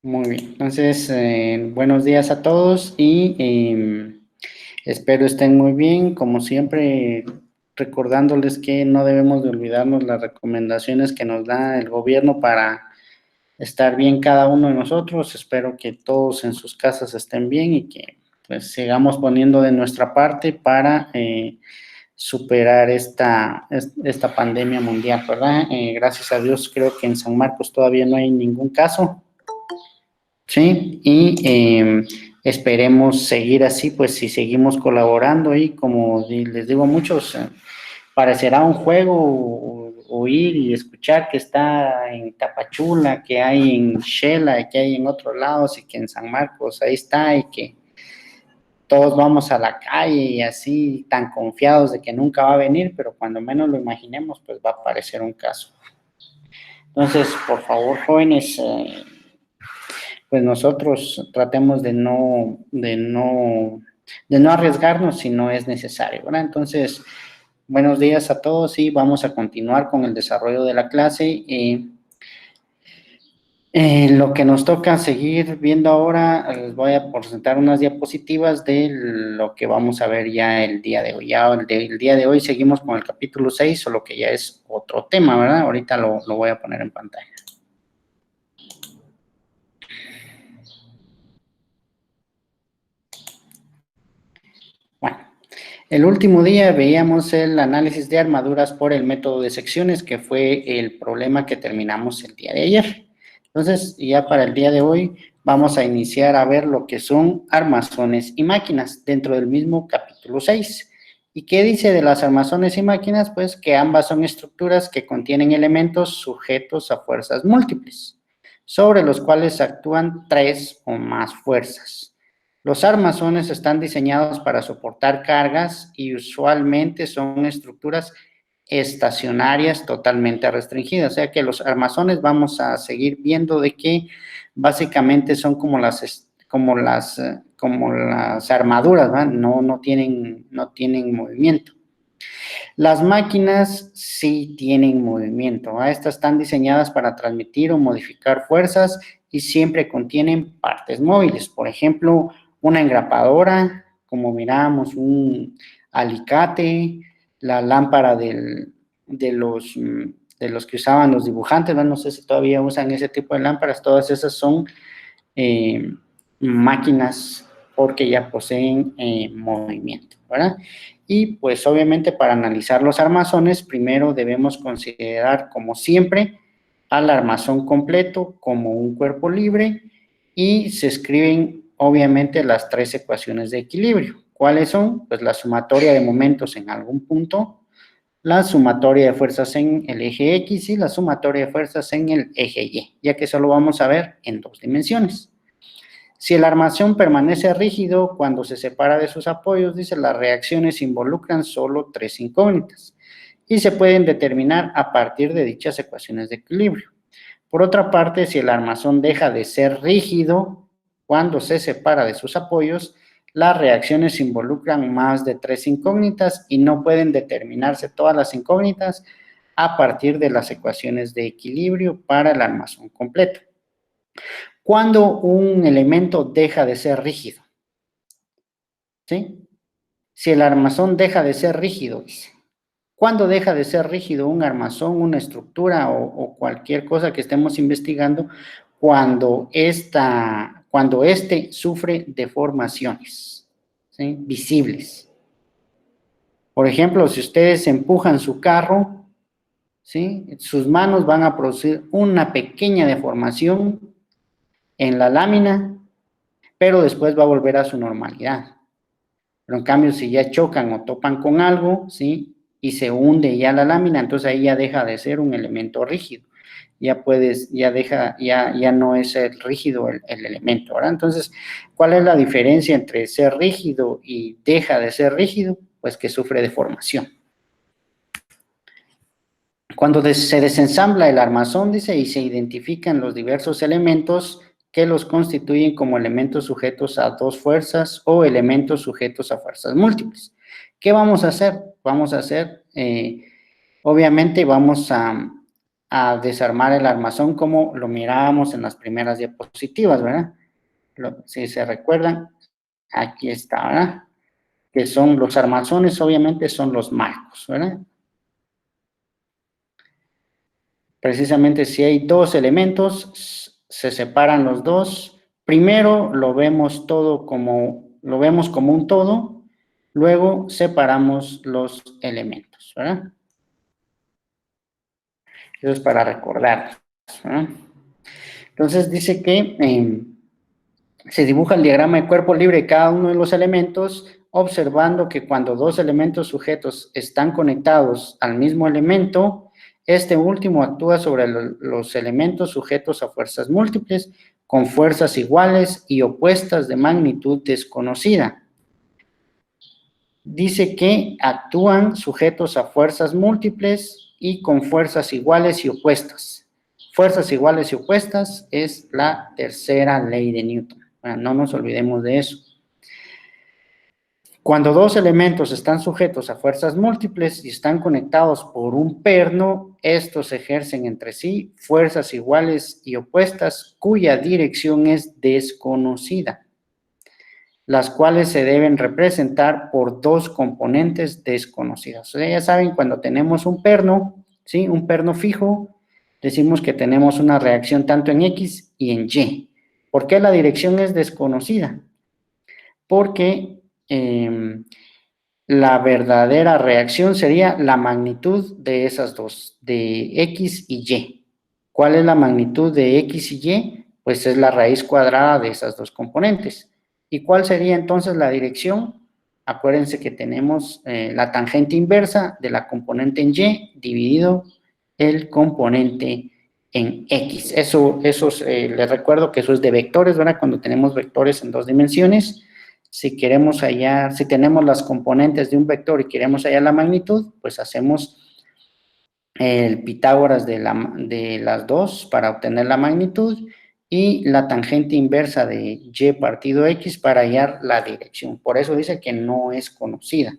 Muy bien, entonces, buenos días a todos y espero estén muy bien. Como siempre, recordándoles que no debemos de olvidarnos las recomendaciones que nos da el gobierno para estar bien cada uno de nosotros. Espero que todos en sus casas estén bien y que pues sigamos poniendo de nuestra parte para superar esta pandemia mundial, ¿verdad? Gracias a Dios, creo que en San Marcos todavía no hay ningún caso. Sí, y esperemos seguir así, pues si seguimos colaborando y como les digo a muchos, parecerá un juego oír y escuchar que está en Tapachula, que hay en Shela, que hay en otros lados y que en San Marcos ahí está y que todos vamos a la calle y así tan confiados de que nunca va a venir, pero cuando menos lo imaginemos, pues va a aparecer un caso. Entonces, por favor, jóvenes, pues nosotros tratemos de no arriesgarnos si no es necesario, ¿verdad? Entonces, buenos días a todos y vamos a continuar con el desarrollo de la clase. Lo que nos toca seguir viendo ahora, les voy a presentar unas diapositivas de lo que vamos a ver ya el día de hoy. Ya el día de hoy seguimos con el capítulo 6, solo que ya es otro tema, ¿verdad? Ahorita lo voy a poner en pantalla. Bueno, el último día veíamos el análisis de armaduras por el método de secciones, que fue el problema que terminamos el día de ayer. Entonces, ya para el día de hoy vamos a iniciar a ver lo que son armazones y máquinas dentro del mismo capítulo 6. ¿Y qué dice de las armazones y máquinas? Pues que ambas son estructuras que contienen elementos sujetos a fuerzas múltiples, sobre los cuales actúan tres o más fuerzas. Los armazones están diseñados para soportar cargas y usualmente son estructuras estacionarias totalmente restringidas. O sea que los armazones vamos a seguir viendo de que básicamente son como las armaduras, ¿verdad? No tienen movimiento. Las máquinas sí tienen movimiento, ¿verdad? Estas están diseñadas para transmitir o modificar fuerzas y siempre contienen partes móviles. Por ejemplo, una engrapadora, como miramos, un alicate, la lámpara de los que usaban los dibujantes, ¿no? No sé si todavía usan ese tipo de lámparas, todas esas son eh, máquinas porque ya poseen movimiento, ¿verdad? Y pues obviamente para analizar los armazones, primero debemos considerar, como siempre, al armazón completo como un cuerpo libre y se escriben obviamente las tres ecuaciones de equilibrio. ¿Cuáles son? Pues la sumatoria de momentos en algún punto, la sumatoria de fuerzas en el eje X y la sumatoria de fuerzas en el eje Y, ya que solo vamos a ver en dos dimensiones. Si el armazón permanece rígido cuando se separa de sus apoyos, dice, las reacciones involucran solo tres incógnitas y se pueden determinar a partir de dichas ecuaciones de equilibrio. Por otra parte, si el armazón deja de ser rígido cuando se separa de sus apoyos, las reacciones involucran más de tres incógnitas y no pueden determinarse todas las incógnitas a partir de las ecuaciones de equilibrio para el armazón completo. ¿Cuándo un elemento deja de ser rígido? ¿Sí? Si el armazón deja de ser rígido, dice. ¿Cuándo deja de ser rígido un armazón, una estructura o cualquier cosa que estemos investigando? Cuando este sufre deformaciones, ¿sí? Visibles. Por ejemplo, si ustedes empujan su carro, ¿sí? Sus manos van a producir una pequeña deformación en la lámina, pero después va a volver a su normalidad. Pero en cambio, si ya chocan o topan con algo, ¿sí? Y se hunde ya la lámina, entonces ahí ya deja de ser un elemento rígido. Ya no es el rígido el elemento, ¿verdad? Entonces, ¿cuál es la diferencia entre ser rígido y deja de ser rígido? Pues que sufre deformación. Cuando se desensambla el armazón, dice, y se identifican los diversos elementos que los constituyen como elementos sujetos a dos fuerzas o elementos sujetos a fuerzas múltiples. ¿Qué vamos a hacer? Obviamente vamos a a desarmar el armazón como lo mirábamos en las primeras diapositivas, ¿verdad? Si se recuerdan, aquí está, ¿verdad? Que son los armazones, obviamente son los marcos, ¿verdad? Precisamente si hay dos elementos, se separan los dos. Primero lo vemos como un todo, luego separamos los elementos, ¿verdad? Eso es para recordar, ¿verdad? Entonces dice que se dibuja el diagrama de cuerpo libre de cada uno de los elementos, observando que cuando dos elementos sujetos están conectados al mismo elemento, este último actúa sobre los elementos sujetos a fuerzas múltiples, con fuerzas iguales y opuestas de magnitud desconocida. Dice que actúan sujetos a fuerzas múltiples y con fuerzas iguales y opuestas. Fuerzas iguales y opuestas es la tercera ley de Newton. No nos olvidemos de eso. Cuando dos elementos están sujetos a fuerzas múltiples y están conectados por un perno, estos ejercen entre sí fuerzas iguales y opuestas cuya dirección es desconocida, las cuales se deben representar por dos componentes desconocidas. O sea, ya saben, cuando tenemos un perno, ¿sí? Un perno fijo, decimos que tenemos una reacción tanto en X y en Y. ¿Por qué la dirección es desconocida? Porque la verdadera reacción sería la magnitud de esas dos, de X y Y. ¿Cuál es la magnitud de X y Y? Pues es la raíz cuadrada de esas dos componentes. ¿Y cuál sería entonces la dirección? Acuérdense que tenemos la tangente inversa de la componente en Y dividido el componente en X. Les recuerdo que eso es de vectores, ¿verdad? Cuando tenemos vectores en dos dimensiones, si tenemos las componentes de un vector y queremos hallar la magnitud, pues hacemos el Pitágoras de las dos para obtener la magnitud y la tangente inversa de Y partido X para hallar la dirección. Por eso dice que no es conocida.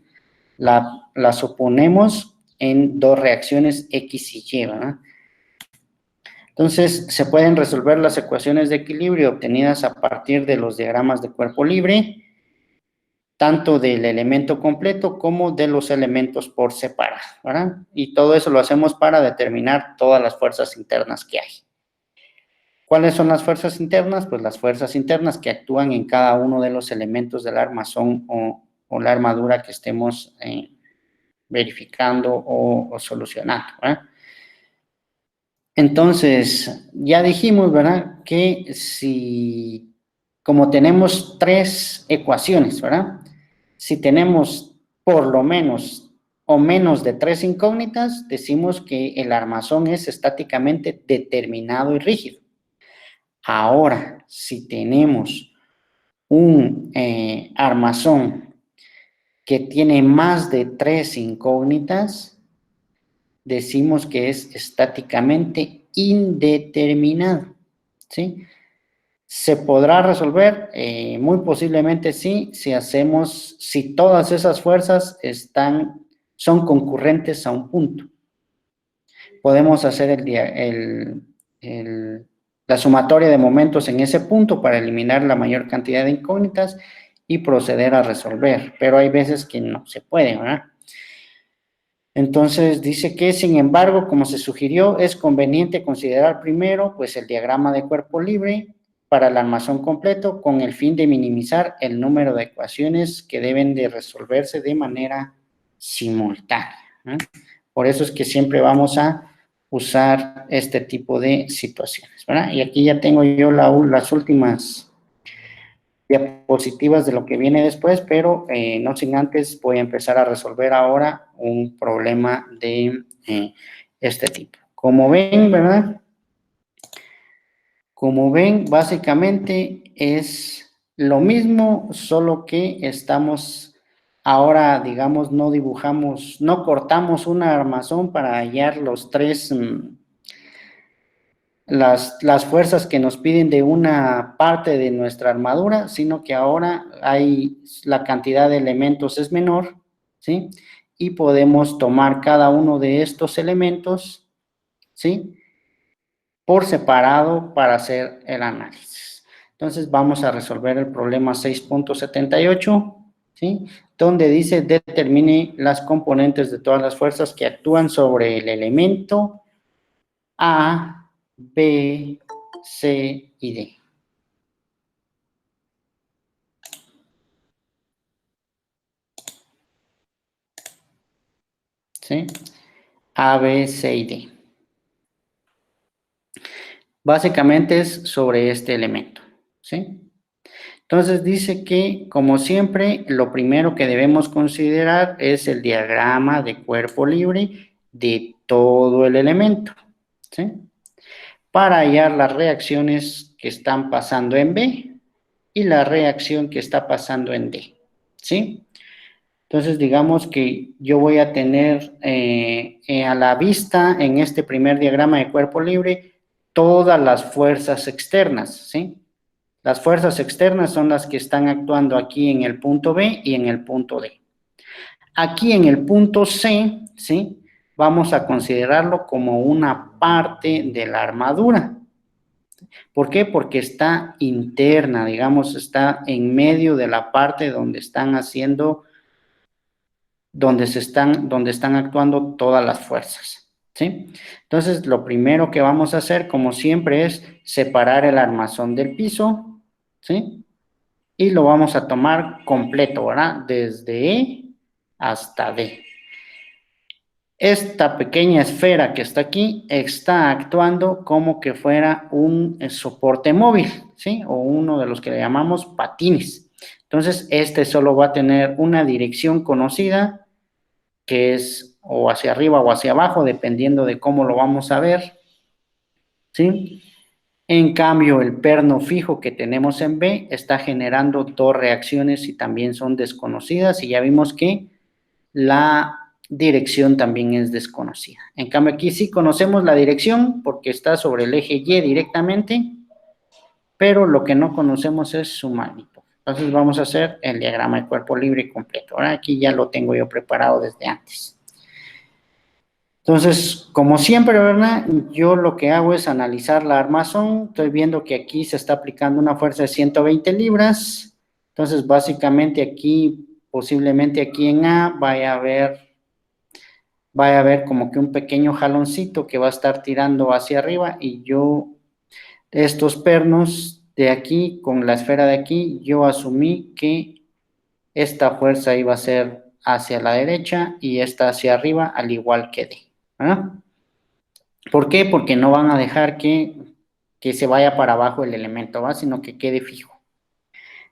La suponemos en dos reacciones X y Y, ¿verdad? Entonces, se pueden resolver las ecuaciones de equilibrio obtenidas a partir de los diagramas de cuerpo libre, tanto del elemento completo como de los elementos por separado, ¿verdad? Y todo eso lo hacemos para determinar todas las fuerzas internas que hay. ¿Cuáles son las fuerzas internas? Pues las fuerzas internas que actúan en cada uno de los elementos del armazón o la armadura que estemos verificando o solucionando, ¿verdad? Entonces, ya dijimos, ¿verdad? Que como tenemos tres ecuaciones, ¿verdad? Si tenemos por lo menos o menos de tres incógnitas, decimos que el armazón es estáticamente determinado y rígido. Ahora, si tenemos un armazón que tiene más de tres incógnitas, decimos que es estáticamente indeterminado, ¿sí? ¿Se podrá resolver? Muy posiblemente sí, si todas esas fuerzas son concurrentes a un punto. Podemos hacer la sumatoria de momentos en ese punto para eliminar la mayor cantidad de incógnitas y proceder a resolver, pero hay veces que no se puede, ¿verdad? Entonces dice que, sin embargo, como se sugirió, es conveniente considerar primero pues el diagrama de cuerpo libre para el armazón completo con el fin de minimizar el número de ecuaciones que deben de resolverse de manera simultánea, ¿eh? Por eso es que siempre vamos a usar este tipo de situaciones, ¿verdad? Y aquí ya tengo yo las últimas diapositivas de lo que viene después, pero no sin antes voy a empezar a resolver ahora un problema de este tipo. Como ven, ¿verdad? Como ven, básicamente es lo mismo, solo que estamos ahora, digamos, no cortamos un armazón para hallar las fuerzas que nos piden de una parte de nuestra armadura, sino que ahora la cantidad de elementos es menor, ¿sí? Y podemos tomar cada uno de estos elementos, ¿sí? por separado para hacer el análisis. Entonces vamos a resolver el problema 6.78, ¿sí? Donde dice determine las componentes de todas las fuerzas que actúan sobre el elemento A, B, C y D. ¿Sí? A, B, C y D. Básicamente es sobre este elemento, ¿sí? Entonces dice que, como siempre, lo primero que debemos considerar es el diagrama de cuerpo libre de todo el elemento, ¿sí? Para hallar las reacciones que están pasando en B y la reacción que está pasando en D, ¿sí? Entonces, digamos que yo voy a tener a la vista en este primer diagrama de cuerpo libre todas las fuerzas externas, ¿sí? Las fuerzas externas son las que están actuando aquí en el punto B y en el punto D. Aquí en el punto C, ¿sí? Vamos a considerarlo como una parte de la armadura. ¿Por qué? Porque está interna, digamos, está en medio de la parte donde están haciendo, donde están actuando todas las fuerzas, ¿sí? Entonces, lo primero que vamos a hacer, como siempre, es separar el armazón del piso, ¿sí? Y lo vamos a tomar completo, ¿verdad? Desde E hasta D. Esta pequeña esfera que está aquí está actuando como que fuera un soporte móvil, ¿sí? O uno de los que le llamamos patines. Entonces, este solo va a tener una dirección conocida, que es o hacia arriba o hacia abajo, dependiendo de cómo lo vamos a ver, ¿sí? En cambio, el perno fijo que tenemos en B está generando dos reacciones y también son desconocidas, y ya vimos que la dirección también es desconocida. En cambio, aquí sí conocemos la dirección porque está sobre el eje Y directamente, pero lo que no conocemos es su magnitud. Entonces vamos a hacer el diagrama de cuerpo libre completo. Ahora aquí ya lo tengo yo preparado desde antes. Entonces, como siempre, ¿verdad? Yo lo que hago es analizar la armazón. Estoy viendo que aquí se está aplicando una fuerza de 120 libras. Entonces, básicamente aquí, posiblemente aquí en A, vaya a haber como que un pequeño jaloncito que va a estar tirando hacia arriba, y yo, estos pernos de aquí, con la esfera de aquí, yo asumí que esta fuerza iba a ser hacia la derecha y esta hacia arriba, al igual que D, ¿verdad? ¿Por qué? Porque no van a dejar que se vaya para abajo el elemento, ¿va? Sino que quede fijo.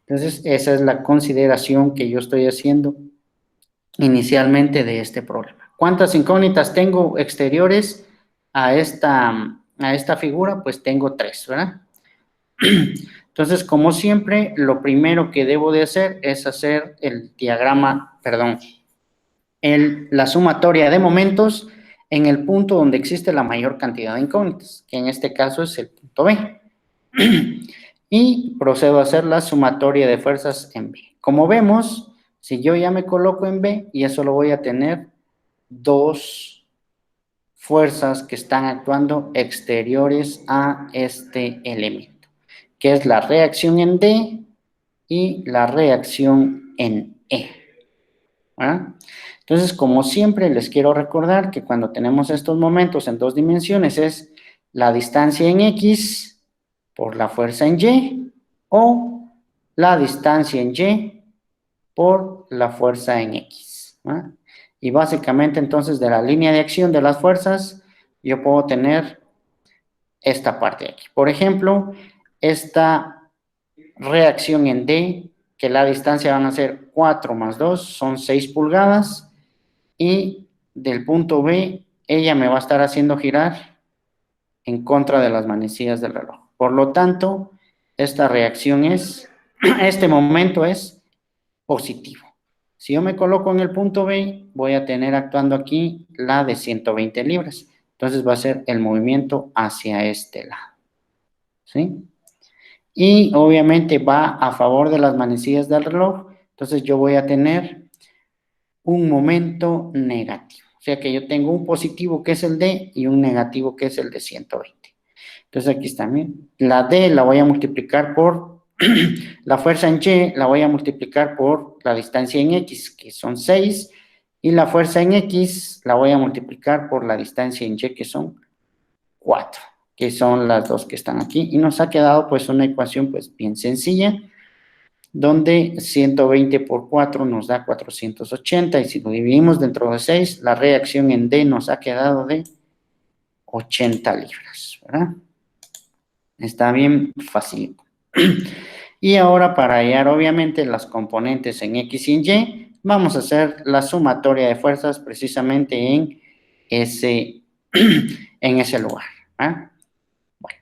Entonces, esa es la consideración que yo estoy haciendo inicialmente de este problema. ¿Cuántas incógnitas tengo exteriores a esta figura? Pues tengo 3, ¿verdad? Entonces, como siempre, lo primero que debo de hacer es hacer el diagrama, perdón, la sumatoria de momentos en el punto donde existe la mayor cantidad de incógnitas, que en este caso es el punto B. Y procedo a hacer la sumatoria de fuerzas en B. Como vemos, si yo ya me coloco en B, ya solo voy a tener dos fuerzas que están actuando exteriores a este elemento, que es la reacción en D y la reacción en E. ¿Ah? Entonces, como siempre, les quiero recordar que cuando tenemos estos momentos en dos dimensiones es la distancia en X por la fuerza en Y, o la distancia en Y por la fuerza en X. ¿Ah? Y básicamente, entonces, de la línea de acción de las fuerzas, yo puedo tener esta parte de aquí. Por ejemplo, esta reacción en D, que la distancia van a ser 4 más 2, son 6 pulgadas, y del punto B, ella me va a estar haciendo girar en contra de las manecillas del reloj. Por lo tanto, esta reacción este momento es positivo. Si yo me coloco en el punto B, voy a tener actuando aquí la de 120 libras. Entonces va a ser el movimiento hacia este lado, ¿sí? Y obviamente va a favor de las manecillas del reloj. Entonces yo voy a tener un momento negativo. O sea que yo tengo un positivo que es el D y un negativo que es el de 120. Entonces aquí está, miren. La D la voy a multiplicar por la fuerza en Y, la voy a multiplicar por la distancia en X, que son 6, y la fuerza en X la voy a multiplicar por la distancia en Y, que son 4, que son las dos que están aquí, y nos ha quedado pues una ecuación pues bien sencilla, donde 120 por 4 nos da 480, y si lo dividimos dentro de 6, la reacción en D nos ha quedado de 80 libras, ¿verdad? Está bien fácil. Y ahora para hallar obviamente las componentes en X y en Y, vamos a hacer la sumatoria de fuerzas precisamente en ese lugar. ¿Ah? Bueno,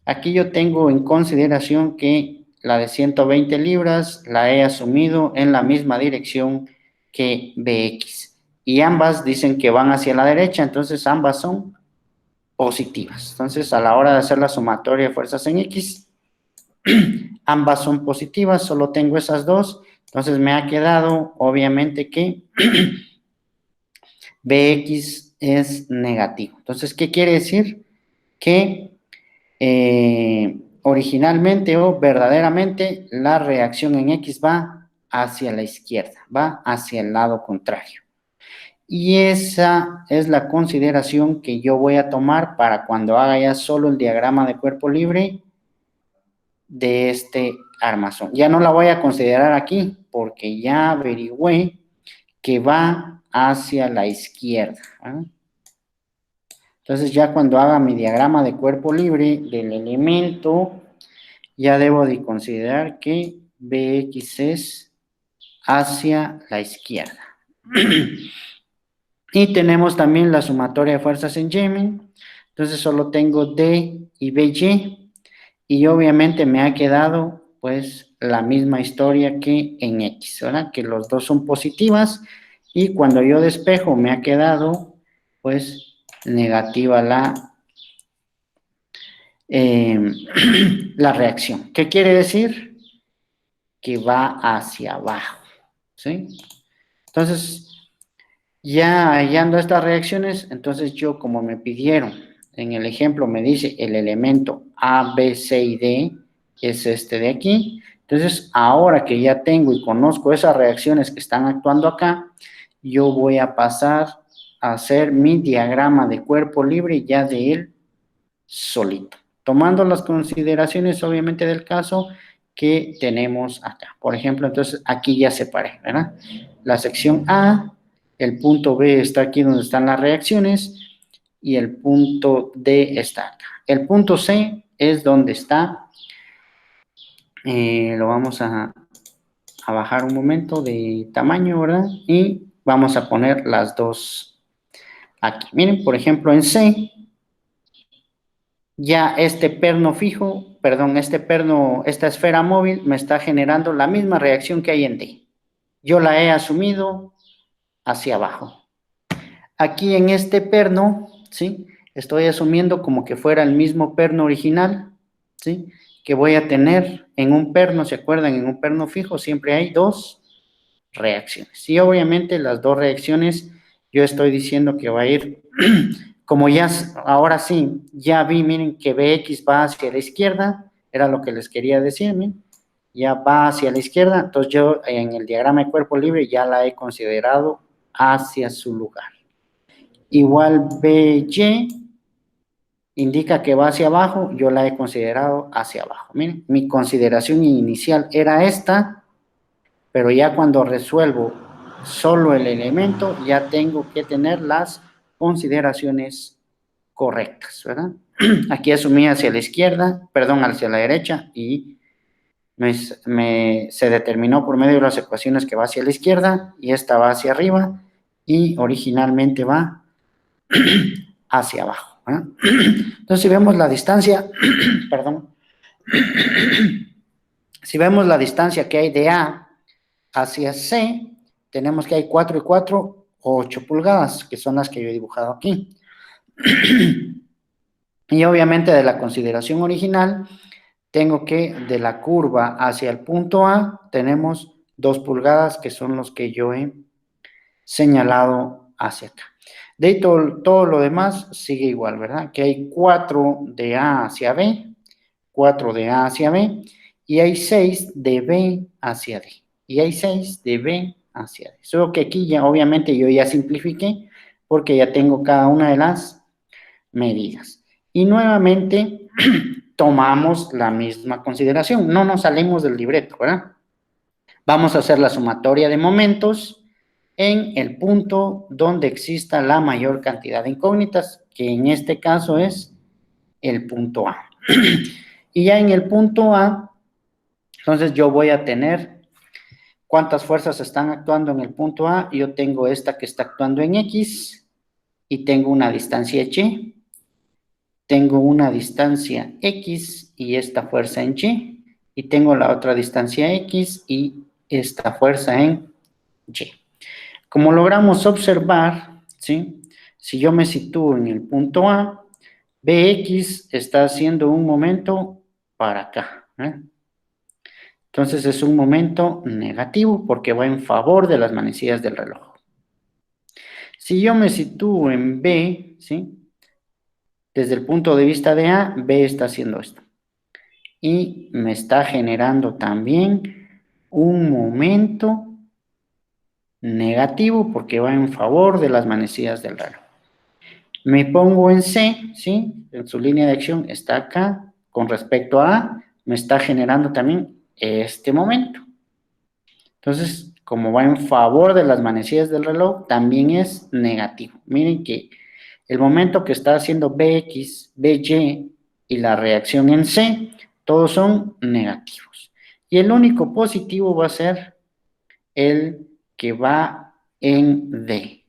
aquí yo tengo en consideración que la de 120 libras la he asumido en la misma dirección que BX. Y ambas dicen que van hacia la derecha, entonces ambas son positivas. Entonces, a la hora de hacer la sumatoria de fuerzas en X, ambas son positivas, solo tengo esas dos. Entonces, me ha quedado, obviamente, que BX es negativo. Entonces, ¿qué quiere decir? Que originalmente o verdaderamente la reacción en X va hacia la izquierda, va hacia el lado contrario. Y esa es la consideración que yo voy a tomar para cuando haga ya solo el diagrama de cuerpo libre de este armazón. Ya no la voy a considerar aquí porque ya averigüé que va hacia la izquierda. ¿Eh? Entonces ya cuando haga mi diagrama de cuerpo libre del elemento, ya debo de considerar que BX es hacia la izquierda. Y tenemos también la sumatoria de fuerzas en Y. Entonces solo tengo D y BY. Y obviamente me ha quedado pues la misma historia que en X, ¿verdad? Que los dos son positivas. Y cuando yo despejo me ha quedado pues negativa la reacción. ¿Qué quiere decir? Que va hacia abajo, ¿sí? Entonces, ya hallando estas reacciones, entonces yo, como me pidieron, en el ejemplo me dice el elemento A, B, C y D es este de aquí. Entonces, ahora que ya tengo y conozco esas reacciones que están actuando acá, yo voy a pasar a hacer mi diagrama de cuerpo libre ya de él solito, tomando las consideraciones obviamente del caso que tenemos acá. Por ejemplo, entonces aquí ya separé, ¿verdad? La sección A, el punto B está aquí donde están las reacciones y el punto D está acá. El punto C es donde está, lo vamos a bajar un momento de tamaño, ¿verdad? Y vamos a poner las dos aquí. Miren, por ejemplo, en C, ya este perno fijo, perdón, esta esfera móvil me está generando la misma reacción que hay en D. Yo la he asumido hacia abajo. Aquí en este perno, ¿sí? Estoy asumiendo como que fuera el mismo perno original, ¿sí? Que voy a tener en un perno, ¿se acuerdan? En un perno fijo siempre hay dos reacciones. Y obviamente las dos reacciones, yo estoy diciendo que va a ir, como ya, ahora sí, ya vi, miren que BX va hacia la izquierda, era lo que les quería decir, miren, ya va hacia la izquierda, entonces yo en el diagrama de cuerpo libre ya la he considerado hacia su lugar. Igual BY indica que va hacia abajo, yo la he considerado hacia abajo. Miren, mi consideración inicial era esta, pero ya cuando resuelvo solo el elemento, ya tengo que tener las consideraciones correctas, ¿verdad? Aquí asumí hacia la izquierda, perdón, hacia la derecha, y se determinó por medio de las ecuaciones que va hacia la izquierda, y esta va hacia arriba, y originalmente va hacia abajo, ¿verdad? Entonces, si vemos la distancia, perdón, si vemos la distancia que hay de A hacia C, tenemos que hay 4 y 4, 8 pulgadas, que son las que yo he dibujado aquí. Y obviamente de la consideración original, tengo que de la curva hacia el punto A, tenemos 2 pulgadas, que son los que yo he señalado hacia acá. De ahí todo lo demás sigue igual, ¿verdad? Que hay 4 de A hacia B, 4 de A hacia B, y hay 6 de B hacia D. Y hay 6 de B hacia D. Solo que aquí ya, obviamente, yo ya simplifiqué, porque ya tengo cada una de las medidas. Y nuevamente, tomamos la misma consideración. No nos salimos del libreto, ¿verdad? Vamos a hacer la sumatoria de momentos en el punto donde exista la mayor cantidad de incógnitas, que en este caso es el punto A. Y ya en el punto A, entonces yo voy a tener cuántas fuerzas están actuando en el punto A. Yo tengo esta que está actuando en X y tengo una distancia Y. Tengo una distancia X y esta fuerza en Y. Y tengo la otra distancia X y esta fuerza en Y. Como logramos observar, ¿sí? Si yo me sitúo en el punto A, Bx está haciendo un momento para acá, ¿eh? Entonces es un momento negativo porque va en favor de las manecillas del reloj. Si yo me sitúo en B, ¿sí? Desde el punto de vista de A, B está haciendo esto. Y me está generando también un momento negativo porque va en favor de las manecillas del reloj. Me pongo en C, ¿sí? En su línea de acción está acá. Con respecto a A, me está generando también este momento. Entonces, como va en favor de las manecillas del reloj, también es negativo. Miren que el momento que está haciendo BX, BY y la reacción en C, todos son negativos. Y el único positivo va a ser el que va en D.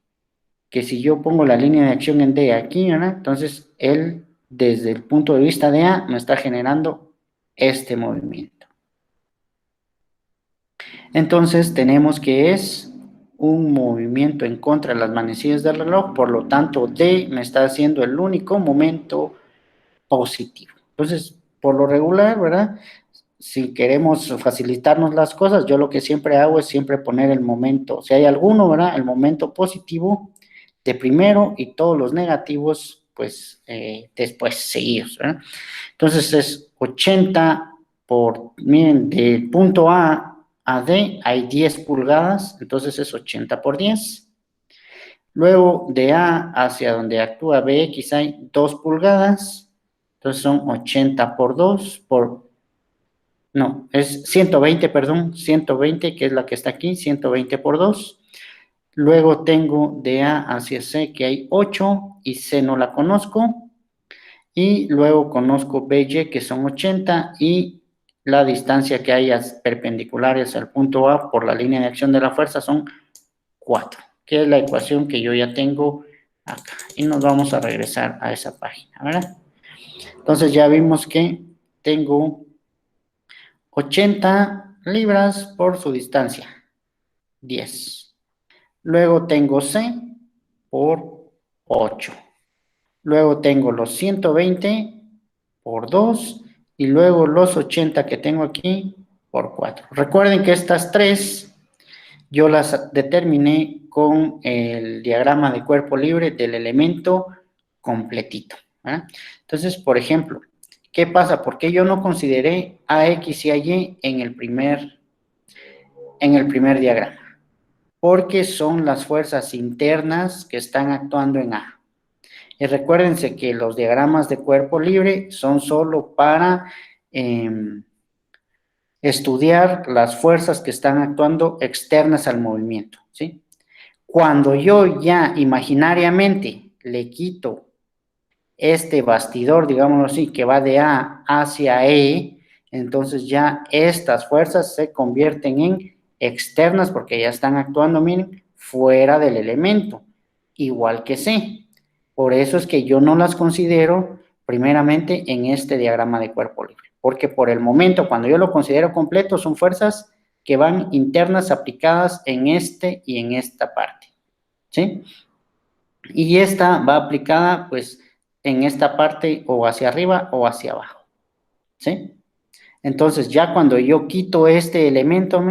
Que si yo pongo la línea de acción en D aquí, ¿verdad? Entonces él, desde el punto de vista de A, me está generando este movimiento. Entonces tenemos que es un movimiento en contra de las manecillas del reloj, por lo tanto D me está haciendo el único momento positivo. Entonces, por lo regular, ¿verdad? Si queremos facilitarnos las cosas, yo lo que siempre hago es siempre poner el momento, si hay alguno, ¿verdad? El momento positivo de primero y todos los negativos, pues después seguidos, ¿verdad? Entonces es 80 miren, del punto A a D hay 10 pulgadas, entonces es 80 por 10. Luego de A hacia donde actúa BX hay 2 pulgadas, entonces son 80 por 2, no, es 120, perdón, 120, que es la que está aquí, 120 por 2. Luego tengo de A hacia C que hay 8 y C no la conozco. Y luego conozco BY que son 80 y la distancia que hay perpendiculares al punto A por la línea de acción de la fuerza son 4, que es la ecuación que yo ya tengo acá. Y nos vamos a regresar a esa página, ¿verdad? Entonces ya vimos que tengo 80 libras por su distancia, 10. Luego tengo C por 8. Luego tengo los 120 por 2 y luego los 80 que tengo aquí por 4. Recuerden que estas tres yo las determiné con el diagrama de cuerpo libre del elemento completito, ¿eh? Entonces, por ejemplo, ¿qué pasa? ¿Por qué yo no consideré a X y a Y en el primer diagrama? Porque son las fuerzas internas que están actuando en A. Y recuérdense que los diagramas de cuerpo libre son solo para estudiar las fuerzas que están actuando externas al movimiento, ¿sí? Cuando yo ya imaginariamente le quito este bastidor, digámoslo así, que va de A hacia E, entonces ya estas fuerzas se convierten en externas porque ya están actuando, miren, fuera del elemento, igual que C. Por eso es que yo no las considero primeramente en este diagrama de cuerpo libre, porque por el momento, cuando yo lo considero completo, son fuerzas que van internas aplicadas en este y en esta parte, ¿sí? Y esta va aplicada, pues, en esta parte o hacia arriba o hacia abajo, ¿sí? Entonces, ya cuando yo quito este elemento,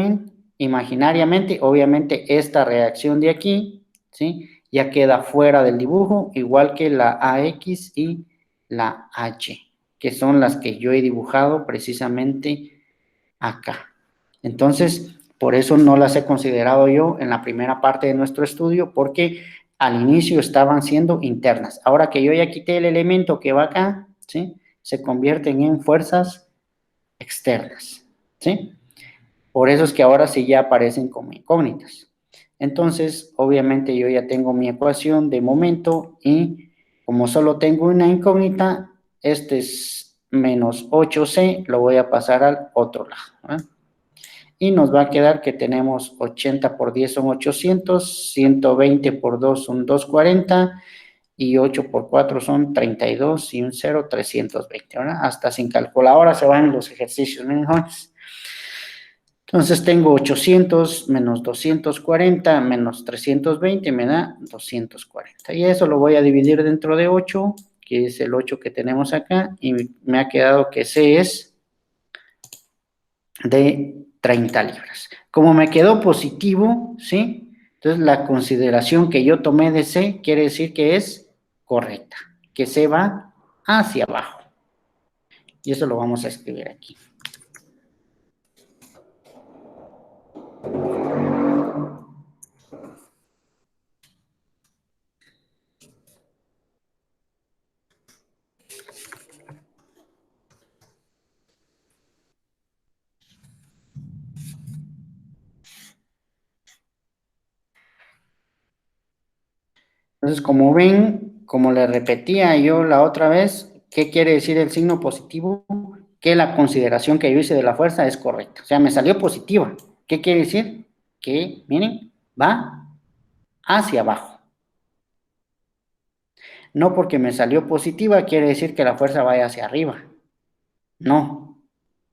imaginariamente, obviamente, esta reacción de aquí, ¿sí? ya queda fuera del dibujo, igual que la AX y la H, que son las que yo he dibujado precisamente acá. Entonces, por eso no las he considerado yo en la primera parte de nuestro estudio, porque al inicio estaban siendo internas. Ahora que yo ya quité el elemento que va acá, ¿sí? Se convierten en fuerzas externas, ¿sí? Por eso es que ahora sí ya aparecen como incógnitas. Entonces, obviamente yo ya tengo mi ecuación de momento y como solo tengo una incógnita, este es menos 8c, lo voy a pasar al otro lado, ¿eh? Y nos va a quedar que tenemos 80 por 10 son 800, 120 por 2 son 240 y 8 por 4 son 32 y un 0, 320, ¿verdad? Hasta sin calculadora se van los ejercicios, ¿no? Entonces tengo 800 menos 240 menos 320 me da 240. Y eso lo voy a dividir dentro de 8, que es el 8 que tenemos acá, y me ha quedado que C es de 30 libras. Como me quedó positivo, ¿sí? Entonces la consideración que yo tomé de C quiere decir que es correcta, que C va hacia abajo. Y eso lo vamos a escribir aquí. Entonces, como ven, como le repetía yo la otra vez, ¿qué quiere decir el signo positivo? Que la consideración que yo hice de la fuerza es correcta. O sea, me salió positiva. ¿Qué quiere decir? Que, miren, va hacia abajo. No porque me salió positiva quiere decir que la fuerza vaya hacia arriba. No.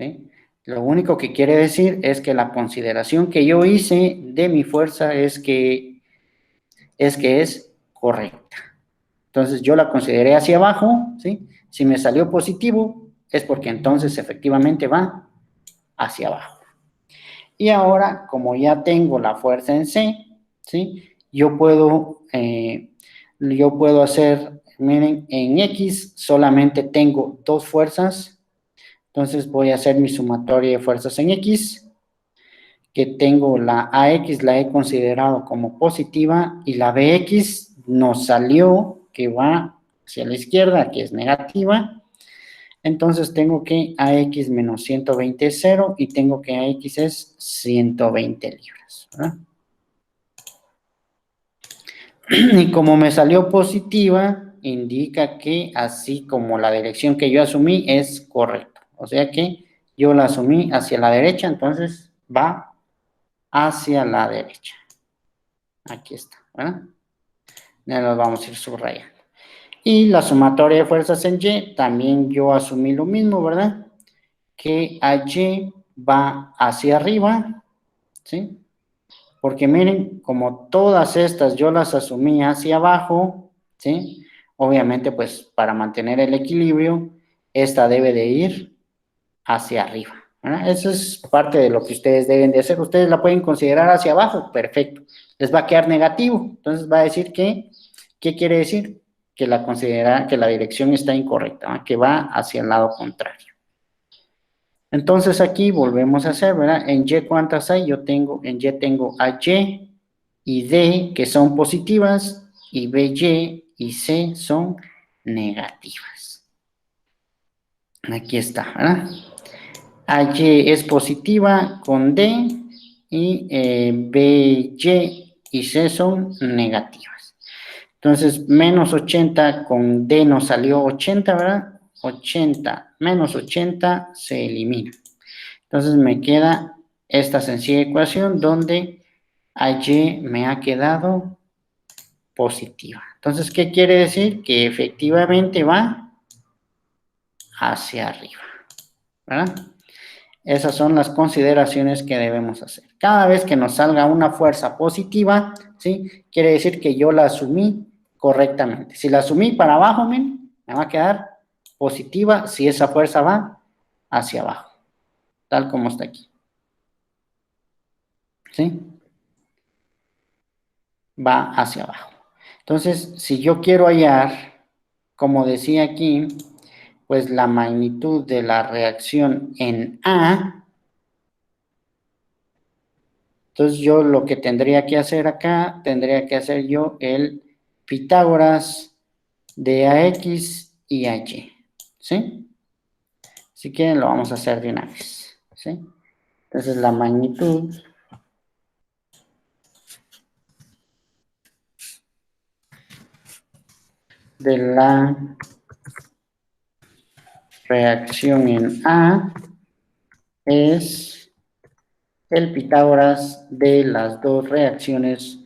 ¿Sí? Lo único que quiere decir es que la consideración que yo hice de mi fuerza es correcta. Entonces yo la consideré hacia abajo, ¿sí? Si me salió positivo, es porque entonces efectivamente va hacia abajo. Y ahora, como ya tengo la fuerza en C, ¿sí? Yo puedo hacer, miren, en X solamente tengo dos fuerzas, entonces voy a hacer mi sumatoria de fuerzas en X, que tengo la AX, la he considerado como positiva, y la BX nos salió que va hacia la izquierda, que es negativa. Entonces tengo que AX menos 120 es 0 y tengo que AX es 120 libras, ¿verdad? Y como me salió positiva, indica que así como la dirección que yo asumí es correcta. O sea que yo la asumí hacia la derecha, entonces va hacia la derecha. Aquí está, ¿verdad? Ya los vamos a ir subrayando. Y la sumatoria de fuerzas en Y, también yo asumí lo mismo, ¿verdad? Que a Y va hacia arriba, ¿sí? Porque miren, como todas estas yo las asumí hacia abajo, ¿sí? Obviamente, pues, para mantener el equilibrio, esta debe de ir hacia arriba, ¿verdad? Eso es parte de lo que ustedes deben de hacer. Ustedes la pueden considerar hacia abajo, perfecto. Les va a quedar negativo, entonces va a decir que, ¿qué quiere decir? Que la dirección está incorrecta, ¿verdad? Que va hacia el lado contrario. Entonces aquí volvemos a hacer, ¿verdad? En Y, ¿cuántas hay? En Y tengo a Y y D que son positivas y BY y C son negativas. Aquí está, ¿verdad? AY es positiva con D y BY y C son negativas. Entonces, menos 80 con D nos salió 80, ¿verdad? 80 menos 80 se elimina. Entonces me queda esta sencilla ecuación donde AY me ha quedado positiva. Entonces, ¿qué quiere decir? Que efectivamente va hacia arriba, ¿verdad? Esas son las consideraciones que debemos hacer. Cada vez que nos salga una fuerza positiva, ¿sí? Quiere decir que yo la asumí correctamente. Si la asumí para abajo, me va a quedar positiva si esa fuerza va hacia abajo, tal como está aquí. ¿Sí? Va hacia abajo. Entonces, si yo quiero hallar, como decía aquí, pues la magnitud de la reacción en A, entonces yo lo que tendría que hacer acá, tendría que hacer yo el Pitágoras de AX y AY, ¿sí? Si quieren lo vamos a hacer de una vez, ¿sí? Entonces la magnitud de la reacción en A es el Pitágoras de las dos reacciones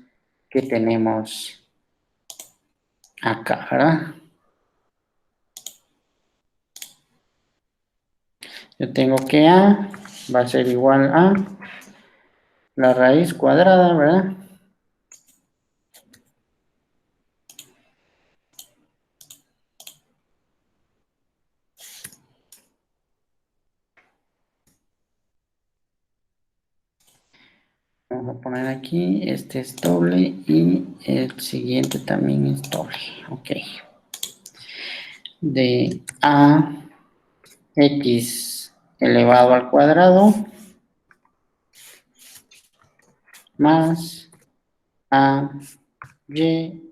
que tenemos acá, ¿verdad? Yo tengo que A va a ser igual a la raíz cuadrada, ¿verdad? Vamos a poner aquí, este es doble y el siguiente también es doble, ok. De A x elevado al cuadrado más a y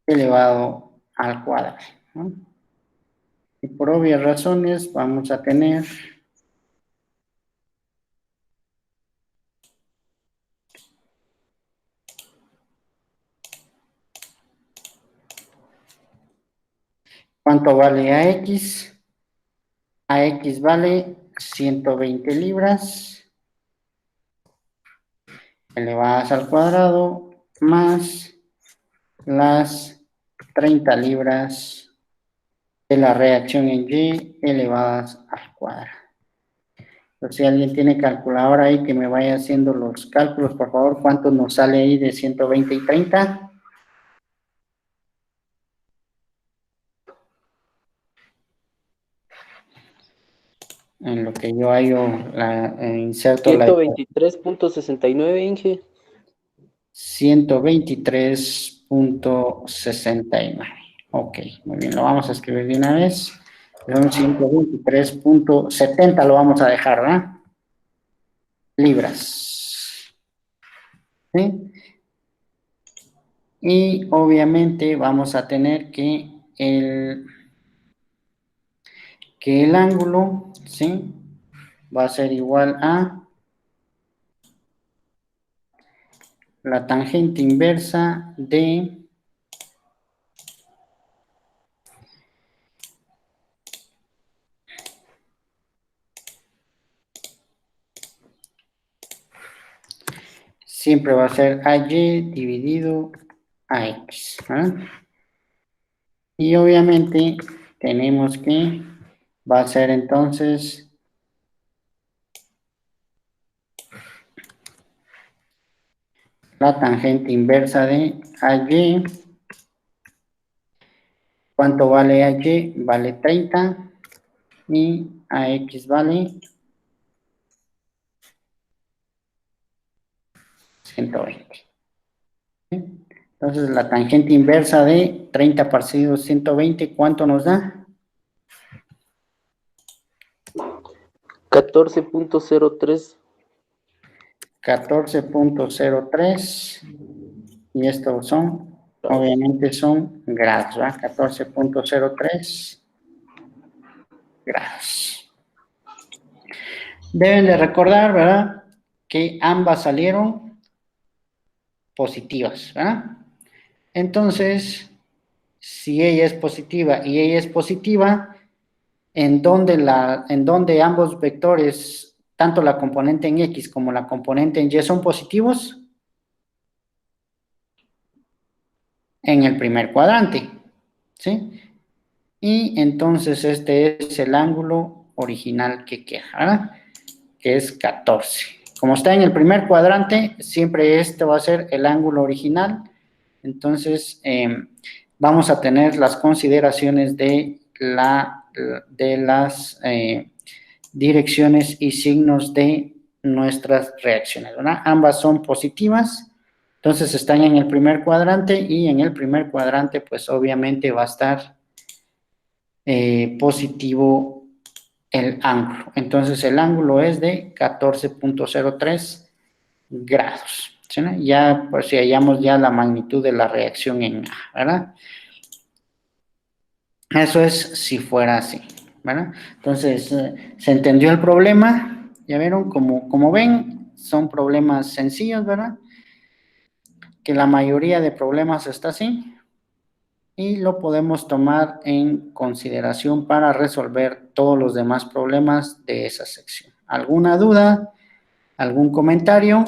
elevado al cuadrado, ¿no? Y por obvias razones vamos a tener ¿cuánto vale AX? AX vale 120 libras elevadas al cuadrado más las 30 libras de la reacción en Y elevadas al cuadrado. Entonces, si alguien tiene calculadora ahí que me vaya haciendo los cálculos, por favor, ¿cuánto nos sale ahí de 120 y 30? En lo que yo hallo, inserto la 123.69, Inge. 123.69. Ok, muy bien, lo vamos a escribir de una vez. Son 123.70, lo vamos a dejar, ¿verdad? Libras. ¿Sí? Y obviamente vamos a tener que el ángulo, ¿sí? Va a ser igual a la tangente inversa de siempre va a ser AY dividido AX, ¿verdad? Y obviamente tenemos que va a ser entonces la tangente inversa de AY. ¿Cuánto vale AY? Vale 30 y AX vale 120. Entonces la tangente inversa de 30 partido 120, ¿cuánto nos da? 14.03. 14.03 y estos son, obviamente son grados, ¿verdad? 14.03 grados. Deben de recordar, ¿verdad? Que ambas salieron positivas, ¿verdad? Entonces, si ella es positiva y ella es positiva, ¿en donde ambos vectores, tanto la componente en X como la componente en Y son positivos? En el primer cuadrante, ¿sí? Y entonces este es el ángulo original que queda, ¿verdad? Que es 14. Como está en el primer cuadrante, siempre este va a ser el ángulo original. Entonces, vamos a tener las consideraciones de las direcciones y signos de nuestras reacciones, ¿verdad? Ambas son positivas, Entonces están en el primer cuadrante y en el primer cuadrante pues obviamente va a estar positivo el ángulo. Entonces el ángulo es de 14.03 grados. ¿Sí? Ya por si hallamos ya la magnitud de la reacción en A, ¿verdad? Eso es si fuera así, ¿verdad? Entonces, ¿se entendió el problema? Ya vieron, como ven, son problemas sencillos, ¿verdad? Que la mayoría de problemas está así y lo podemos tomar en consideración para resolver todos los demás problemas de esa sección. ¿Alguna duda? ¿Algún comentario?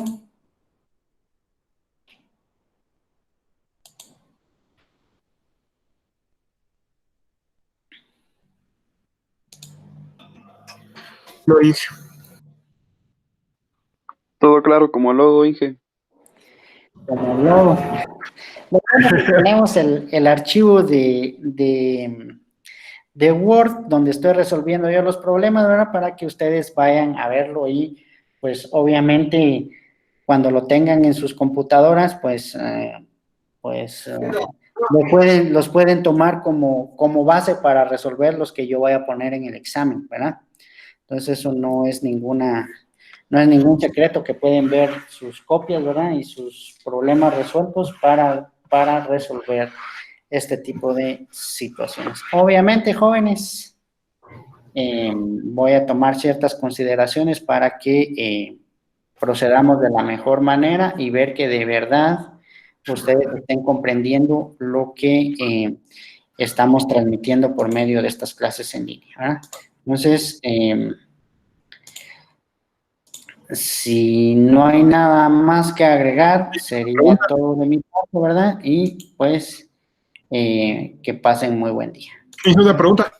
Lo hice. Todo claro como lodo, Inge. Como lo bueno es que tenemos el archivo de Word donde estoy resolviendo yo los problemas, ¿verdad? Para que ustedes vayan a verlo y pues obviamente cuando lo tengan en sus computadoras, los pueden tomar como base para resolver los que yo voy a poner en el examen, ¿verdad? Entonces eso no es ningún secreto, que pueden ver sus copias, ¿verdad? Y sus problemas resueltos para resolver este tipo de situaciones. Obviamente, jóvenes, voy a tomar ciertas consideraciones para que procedamos de la mejor manera y ver que de verdad ustedes estén comprendiendo lo que estamos transmitiendo por medio de estas clases en línea, ¿verdad? Entonces, si no hay nada más que agregar, sería todo de mi parte, ¿verdad? Y pues que pasen muy buen día. ¿Tienes una pregunta?